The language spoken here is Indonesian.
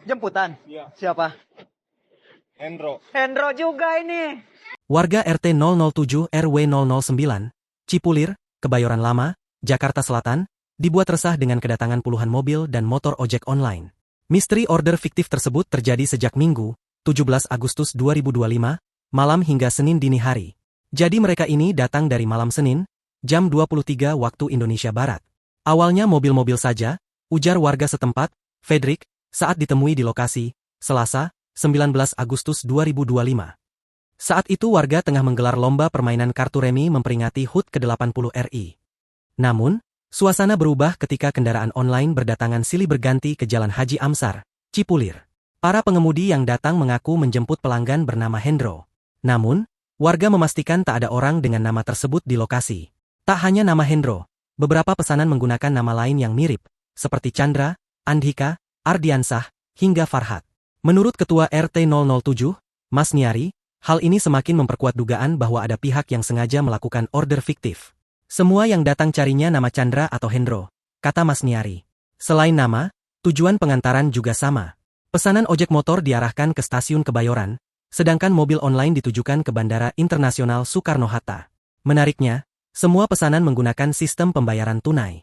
Jemputan? Iya. Siapa? Hendro. Hendro juga ini. Warga RT 007 RW 009, Cipulir, Kebayoran Lama, Jakarta Selatan, dibuat resah dengan kedatangan puluhan mobil dan motor ojek online. Misteri order fiktif tersebut terjadi sejak Minggu, 17 Agustus 2025, malam hingga Senin dini hari. Jadi mereka ini datang dari malam Senin, jam 23 waktu Indonesia Barat. Awalnya mobil-mobil saja, ujar warga setempat, Fredrik, saat ditemui di lokasi, Selasa, 19 Agustus 2025. Saat itu warga tengah menggelar lomba permainan kartu remi memperingati HUT ke-80 RI. Namun, suasana berubah ketika kendaraan online berdatangan silih berganti ke Jalan Haji Amsar, Cipulir. Para pengemudi yang datang mengaku menjemput pelanggan bernama Hendro. Namun, warga memastikan tak ada orang dengan nama tersebut di lokasi. Tak hanya nama Hendro, beberapa pesanan menggunakan nama lain yang mirip, seperti Chandra, Andhika, Ardiansah, hingga Farhat. Menurut Ketua RT 007, Mas Niari, hal ini semakin memperkuat dugaan bahwa ada pihak yang sengaja melakukan order fiktif. Semua yang datang carinya nama Chandra atau Hendro, kata Mas Niari. Selain nama, tujuan pengantaran juga sama. Pesanan ojek motor diarahkan ke stasiun Kebayoran, sedangkan mobil online ditujukan ke Bandara Internasional Soekarno-Hatta. Menariknya, semua pesanan menggunakan sistem pembayaran tunai.